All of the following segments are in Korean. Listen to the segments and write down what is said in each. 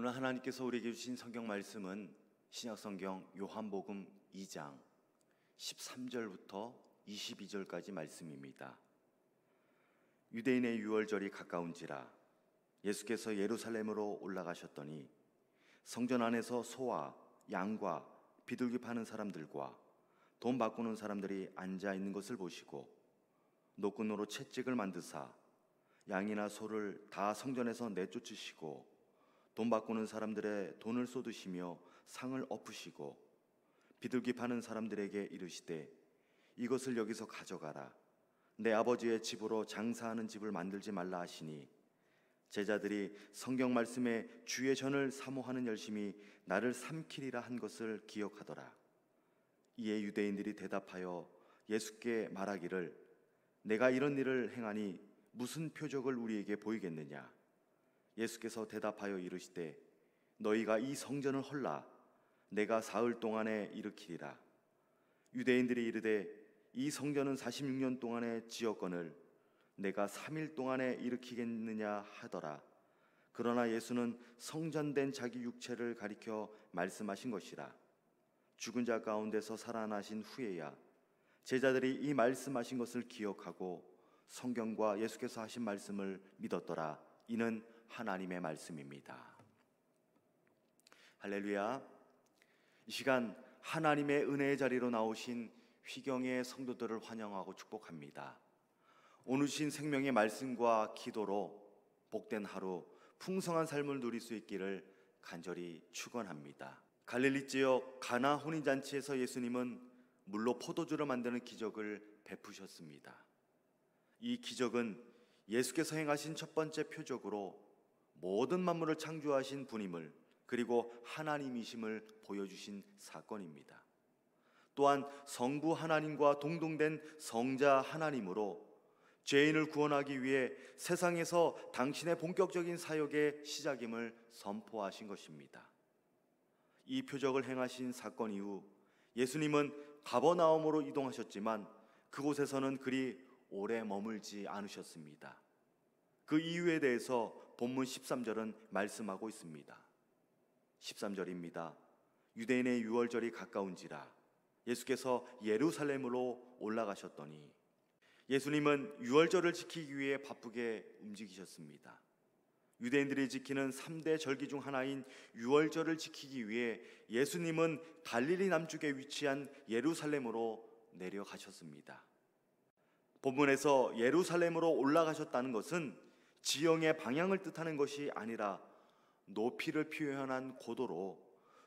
오늘 하나님께서 우리에게 주신 성경 말씀은 신약성경 요한복음 2장 13절부터 22절까지 말씀입니다. 유대인의 유월절이 가까운지라 예수께서 예루살렘으로 올라가셨더니 성전 안에서 소와 양과 비둘기 파는 사람들과 돈 바꾸는 사람들이 앉아 있는 것을 보시고 노끈으로 채찍을 만드사 양이나 소를 다 성전에서 내쫓으시고 돈 바꾸는 사람들의 돈을 쏟으시며 상을 엎으시고 비둘기 파는 사람들에게 이르시되 이것을 여기서 가져가라. 내 아버지의 집으로 장사하는 집을 만들지 말라 하시니 제자들이 성경 말씀에 주의 전을 사모하는 열심히 나를 삼키리라 한 것을 기억하더라. 이에 유대인들이 대답하여 예수께 말하기를 내가 이런 일을 행하니 무슨 표적을 우리에게 보이겠느냐. 예수께서 대답하여 이르시되 너희가 이 성전을 헐라 내가 사흘 동안에 일으키리라. 유대인들이 이르되 이 성전은 46년 동안에 지었거늘 내가 3일 동안에 일으키겠느냐 하더라. 그러나 예수는 성전된 자기 육체를 가리켜 말씀하신 것이라. 죽은 자 가운데서 살아나신 후에야 제자들이 이 말씀하신 것을 기억하고 성경과 예수께서 하신 말씀을 믿었더라. 이는 하나님의 말씀입니다. 할렐루야. 이 시간 하나님의 은혜의 자리로 나오신 휘경의 성도들을 환영하고 축복합니다. 오늘 주신 생명의 말씀과 기도로 복된 하루, 풍성한 삶을 누릴 수 있기를 간절히 축원합니다. 갈릴리 지역 가나 혼인잔치에서 예수님은 물로 포도주를 만드는 기적을 베푸셨습니다. 이 기적은 예수께서 행하신 첫 번째 표적으로 모든 만물을 창조하신 분임을, 그리고 하나님이심을 보여주신 사건입니다. 또한 성부 하나님과 동등된 성자 하나님으로 죄인을 구원하기 위해 세상에서 당신의 본격적인 사역의 시작임을 선포하신 것입니다. 이 표적을 행하신 사건 이후 예수님은 가버나움으로 이동하셨지만 그곳에서는 그리 오래 머물지 않으셨습니다. 그 이유에 대해서 본문 13절은 말씀하고 있습니다. 13절입니다. 유대인의 유월절이 가까운지라 예수께서 예루살렘으로 올라가셨더니, 예수님은 유월절을 지키기 위해 바쁘게 움직이셨습니다. 유대인들이 지키는 3대 절기 중 하나인 유월절을 지키기 위해 예수님은 갈릴리 남쪽에 위치한 예루살렘으로 내려가셨습니다. 본문에서 예루살렘으로 올라가셨다는 것은 지형의 방향을 뜻하는 것이 아니라 높이를 표현한 고도로,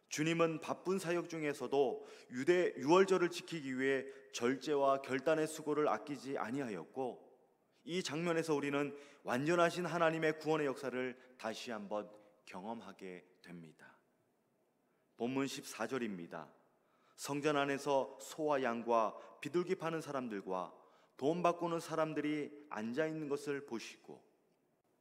주님은 바쁜 사역 중에서도 유대 유월절을 지키기 위해 절제와 결단의 수고를 아끼지 아니하였고, 이 장면에서 우리는 완전하신 하나님의 구원의 역사를 다시 한번 경험하게 됩니다. 본문 14절입니다. 성전 안에서 소와 양과 비둘기 파는 사람들과 돈 바꾸는 사람들이 앉아 있는 것을 보시고,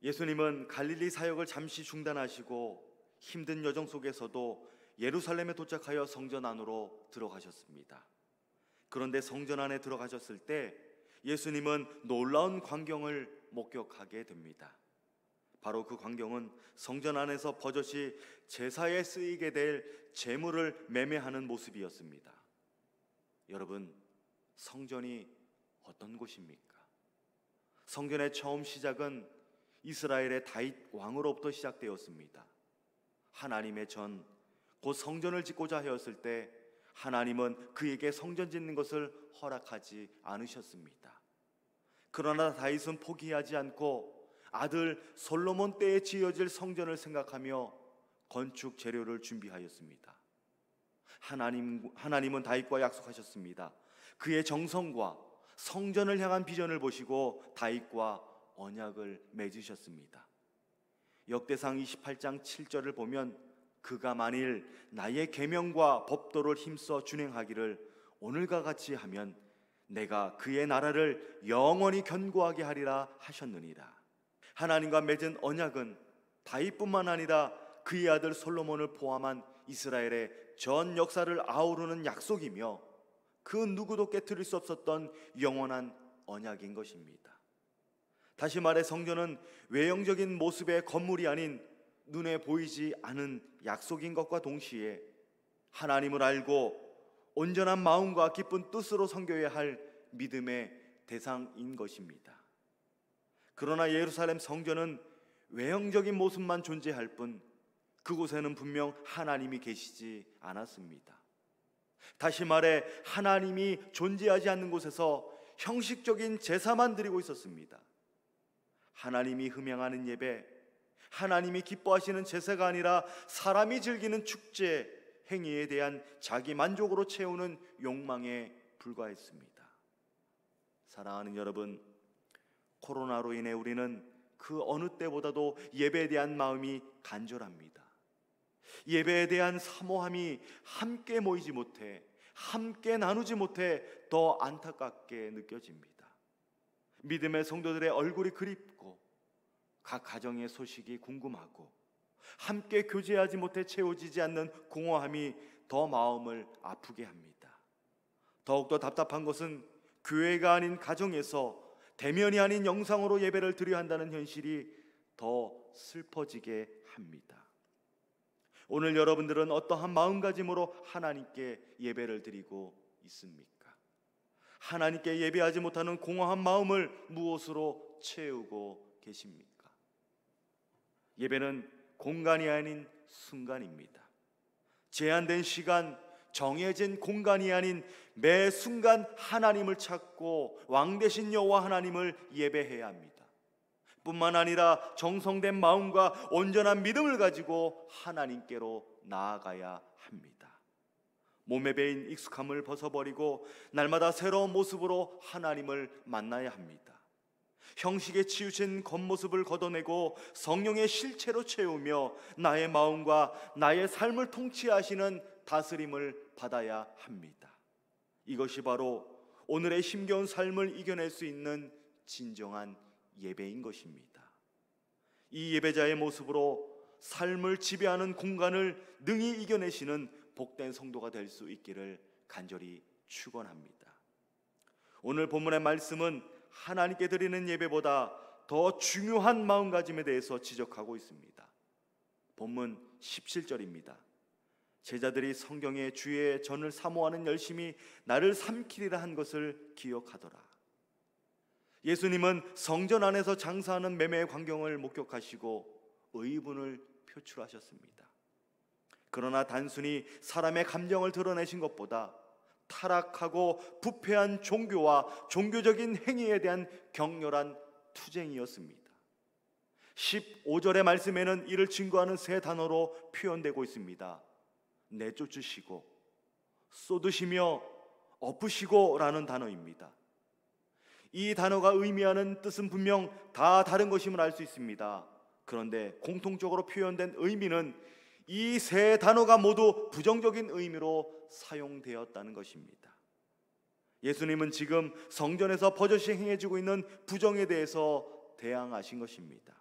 예수님은 갈릴리 사역을 잠시 중단하시고 힘든 여정 속에서도 예루살렘에 도착하여 성전 안으로 들어가셨습니다. 그런데 성전 안에 들어가셨을 때 예수님은 놀라운 광경을 목격하게 됩니다. 바로 그 광경은 성전 안에서 버젓이 제사에 쓰이게 될 제물을 매매하는 모습이었습니다. 여러분, 성전이 어떤 곳입니까? 성전의 처음 시작은 이스라엘의 다윗 왕으로부터 시작되었습니다. 하나님의 전, 곧 성전을 짓고자 하였을 때 하나님은 그에게 성전 짓는 것을 허락하지 않으셨습니다. 그러나 다윗은 포기하지 않고 아들 솔로몬 때에 지어질 성전을 생각하며 건축 재료를 준비하였습니다. 하나님은 다윗과 약속하셨습니다. 그의 정성과 성전을 향한 비전을 보시고 다윗과 언약을 맺으셨습니다. 역대상 28장 7절을 보면 그가 만일 나의 계명과 법도를 힘써 준행하기를 오늘과 같이 하면 내가 그의 나라를 영원히 견고하게 하리라 하셨느니라. 하나님과 맺은 언약은 다윗뿐만 아니라 그의 아들 솔로몬을 포함한 이스라엘의 전 역사를 아우르는 약속이며 그 누구도 깨트릴 수 없었던 영원한 언약인 것입니다. 다시 말해 성전은 외형적인 모습의 건물이 아닌 눈에 보이지 않은 약속인 것과 동시에 하나님을 알고 온전한 마음과 기쁜 뜻으로 섬겨야 할 믿음의 대상인 것입니다. 그러나 예루살렘 성전은 외형적인 모습만 존재할 뿐 그곳에는 분명 하나님이 계시지 않았습니다. 다시 말해 하나님이 존재하지 않는 곳에서 형식적인 제사만 드리고 있었습니다. 하나님이 흠양하는 예배, 하나님이 기뻐하시는 제사가 아니라 사람이 즐기는 축제, 행위에 대한 자기 만족으로 채우는 욕망에 불과했습니다. 사랑하는 여러분, 코로나로 인해 우리는 그 어느 때보다도 예배에 대한 마음이 간절합니다. 예배에 대한 사모함이 함께 모이지 못해, 함께 나누지 못해 더 안타깝게 느껴집니다. 믿음의 성도들의 얼굴이 그립고 각 가정의 소식이 궁금하고 함께 교제하지 못해 채워지지 않는 공허함이 더 마음을 아프게 합니다. 더욱더 답답한 것은 교회가 아닌 가정에서 대면이 아닌 영상으로 예배를 드려야 한다는 현실이 더 슬퍼지게 합니다. 오늘 여러분들은 어떠한 마음가짐으로 하나님께 예배를 드리고 있습니까? 하나님께 예배하지 못하는 공허한 마음을 무엇으로 채우고 계십니까? 예배는 공간이 아닌 순간입니다. 제한된 시간, 정해진 공간이 아닌 매 순간 하나님을 찾고 왕 되신 여호와 하나님을 예배해야 합니다. 뿐만 아니라 정성된 마음과 온전한 믿음을 가지고 하나님께로 나아가야 합니다. 몸에 배인 익숙함을 벗어버리고 날마다 새로운 모습으로 하나님을 만나야 합니다. 형식에 치우친 겉모습을 걷어내고 성령의 실체로 채우며 나의 마음과 나의 삶을 통치하시는 다스림을 받아야 합니다. 이것이 바로 오늘의 힘겨운 삶을 이겨낼 수 있는 진정한 예배인 것입니다. 이 예배자의 모습으로 삶을 지배하는 공간을 능히 이겨내시는 복된 성도가 될 수 있기를 간절히 축원합니다. 오늘 본문의 말씀은 하나님께 드리는 예배보다 더 중요한 마음가짐에 대해서 지적하고 있습니다. 본문 17절입니다. 제자들이 성경의 주의 전을 사모하는 열심히 나를 삼키리라 한 것을 기억하더라. 예수님은 성전 안에서 장사하는 매매의 광경을 목격하시고 의분을 표출하셨습니다. 그러나 단순히 사람의 감정을 드러내신 것보다 타락하고 부패한 종교와 종교적인 행위에 대한 격렬한 투쟁이었습니다. 15절의 말씀에는 이를 증거하는 세 단어로 표현되고 있습니다. 내쫓으시고, 쏟으시며, 엎으시고 라는 단어입니다. 이 단어가 의미하는 뜻은 분명 다 다른 것임을 알 수 있습니다. 그런데 공통적으로 표현된 의미는 이 세 단어가 모두 부정적인 의미로 사용되었다는 것입니다. 예수님은 지금 성전에서 버젓이 행해지고 있는 부정에 대해서 대항하신 것입니다.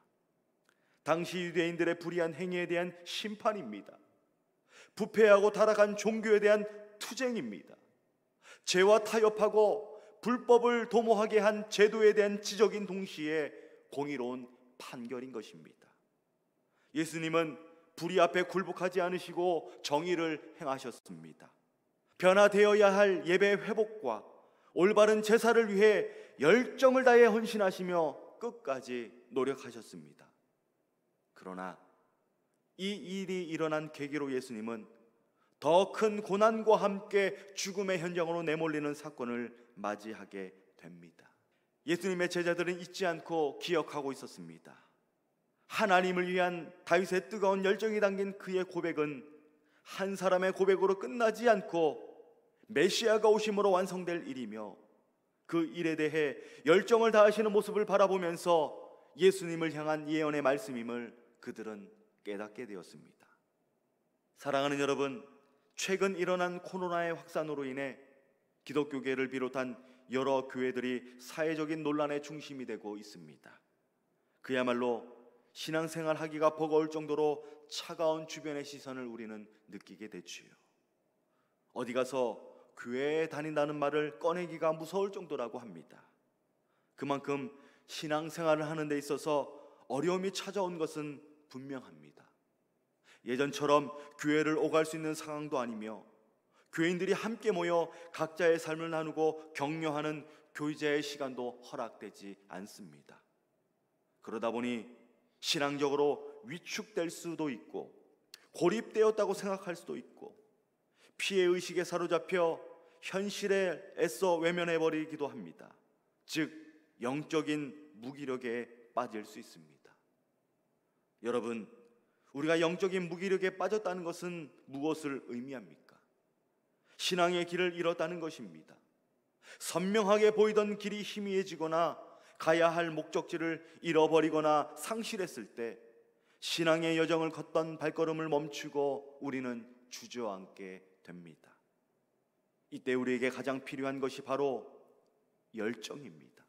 당시 유대인들의 불의한 행위에 대한 심판입니다. 부패하고 타락한 종교에 대한 투쟁입니다. 죄와 타협하고 불법을 도모하게 한 제도에 대한 지적인 동시에 공의로운 판결인 것입니다. 예수님은 불의 앞에 굴복하지 않으시고 정의를 행하셨습니다. 변화되어야 할 예배 회복과 올바른 제사를 위해 열정을 다해 헌신하시며 끝까지 노력하셨습니다. 그러나 이 일이 일어난 계기로 예수님은 더 큰 고난과 함께 죽음의 현장으로 내몰리는 사건을 맞이하게 됩니다. 예수님의 제자들은 잊지 않고 기억하고 있었습니다. 하나님을 위한 다윗의 뜨거운 열정이 담긴 그의 고백은 한 사람의 고백으로 끝나지 않고 메시아가 오심으로 완성될 일이며, 그 일에 대해 열정을 다하시는 모습을 바라보면서 예수님을 향한 예언의 말씀임을 그들은 깨닫게 되었습니다. 사랑하는 여러분, 최근 일어난 코로나의 확산으로 인해 기독교계를 비롯한 여러 교회들이 사회적인 논란의 중심이 되고 있습니다. 그야말로 신앙생활 하기가 버거울 정도로 차가운 주변의 시선을 우리는 느끼게 되지요. 어디 가서 교회에 다닌다는 말을 꺼내기가 무서울 정도라고 합니다. 그만큼 신앙생활을 하는 데 있어서 어려움이 찾아온 것은 분명합니다. 예전처럼 교회를 오갈 수 있는 상황도 아니며 교인들이 함께 모여 각자의 삶을 나누고 격려하는 교제의 시간도 허락되지 않습니다. 그러다 보니 신앙적으로 위축될 수도 있고 고립되었다고 생각할 수도 있고 피해의식에 사로잡혀 현실에 애써 외면해버리기도 합니다. 즉 영적인 무기력에 빠질 수 있습니다. 여러분, 우리가 영적인 무기력에 빠졌다는 것은 무엇을 의미합니까? 신앙의 길을 잃었다는 것입니다. 선명하게 보이던 길이 희미해지거나 가야 할 목적지를 잃어버리거나 상실했을 때 신앙의 여정을 걷던 발걸음을 멈추고 우리는 주저앉게 됩니다. 이때 우리에게 가장 필요한 것이 바로 열정입니다.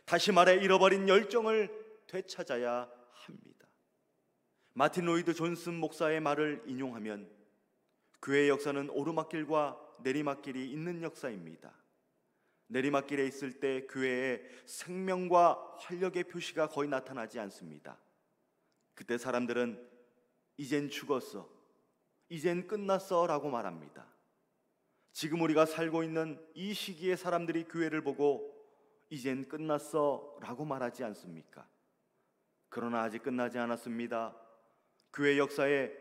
다시 말해 잃어버린 열정을 되찾아야 합니다. 마틴 로이드 존슨 목사의 말을 인용하면 교회의 역사는 오르막길과 내리막길이 있는 역사입니다. 내리막길에 있을 때 교회에 생명과 활력의 표시가 거의 나타나지 않습니다. 그때 사람들은 이젠 죽었어, 이젠 끝났어 라고 말합니다. 지금 우리가 살고 있는 이 시기에 사람들이 교회를 보고 이젠 끝났어 라고 말하지 않습니까? 그러나 아직 끝나지 않았습니다. 교회 역사에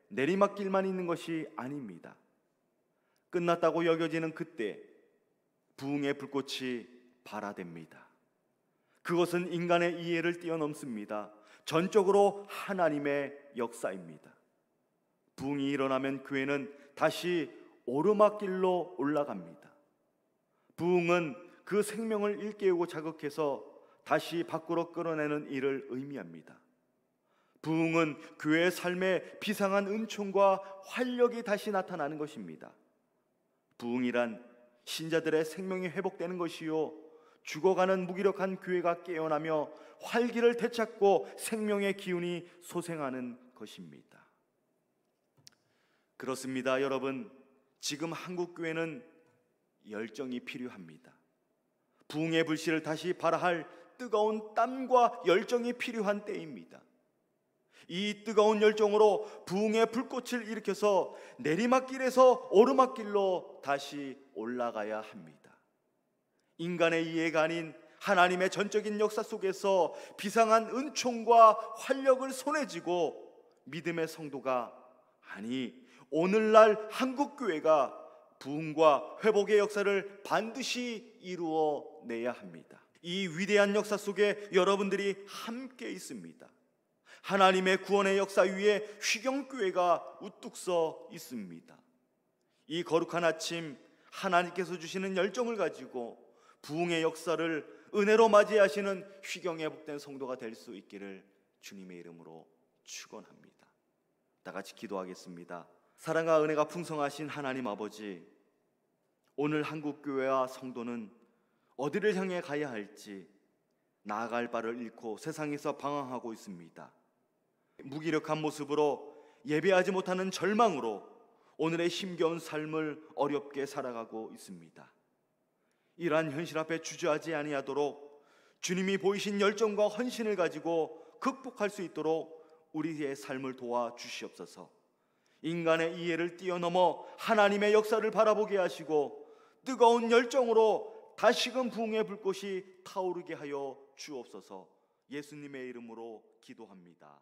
내리막길만 있는 것이 아닙니다. 끝났다고 여겨지는 그때 부흥의 불꽃이 발하됩니다. 그것은 인간의 이해를 뛰어넘습니다. 전적으로 하나님의 역사입니다. 부흥이 일어나면 교회는 다시 오르막길로 올라갑니다. 부흥은 그 생명을 일깨우고 자극해서 다시 밖으로 끌어내는 일을 의미합니다. 부흥은 교회의 삶에 비상한 은총과 활력이 다시 나타나는 것입니다. 부흥이란 신자들의 생명이 회복되는 것이요, 죽어가는 무기력한 교회가 깨어나며 활기를 되찾고 생명의 기운이 솟아나는 것입니다. 그렇습니다, 여러분. 지금 한국 교회는 열정이 필요합니다. 부흥의 불씨를 다시 발할 뜨거운 땀과 열정이 필요한 때입니다. 이 뜨거운 열정으로 부흥의 불꽃을 일으켜서 내리막길에서 오르막길로 다시 올라가야 합니다. 인간의 이해가 아닌 하나님의 전적인 역사 속에서 비상한 은총과 활력을 손에 쥐고 믿음의 성도가, 아니 오늘날 한국교회가 부흥과 회복의 역사를 반드시 이루어내야 합니다. 이 위대한 역사 속에 여러분들이 함께 있습니다. 하나님의 구원의 역사 위에 휘경교회가 우뚝 서 있습니다. 이 거룩한 아침, 하나님께서 주시는 열정을 가지고 부흥의 역사를 은혜로 맞이하시는 휘경의 복된 성도가 될 수 있기를 주님의 이름으로 축원합니다. 다 같이 기도하겠습니다. 사랑과 은혜가 풍성하신 하나님 아버지, 오늘 한국교회와 성도는 어디를 향해 가야 할지 나아갈 바를 잃고 세상에서 방황하고 있습니다. 무기력한 모습으로 예배하지 못하는 절망으로 오늘의 힘겨운 삶을 어렵게 살아가고 있습니다. 이러한 현실 앞에 주저하지 아니하도록 주님이 보이신 열정과 헌신을 가지고 극복할 수 있도록 우리의 삶을 도와주시옵소서. 인간의 이해를 뛰어넘어 하나님의 역사를 바라보게 하시고 뜨거운 열정으로 다시금 부흥의 불꽃이 타오르게 하여 주옵소서. 예수님의 이름으로 기도합니다.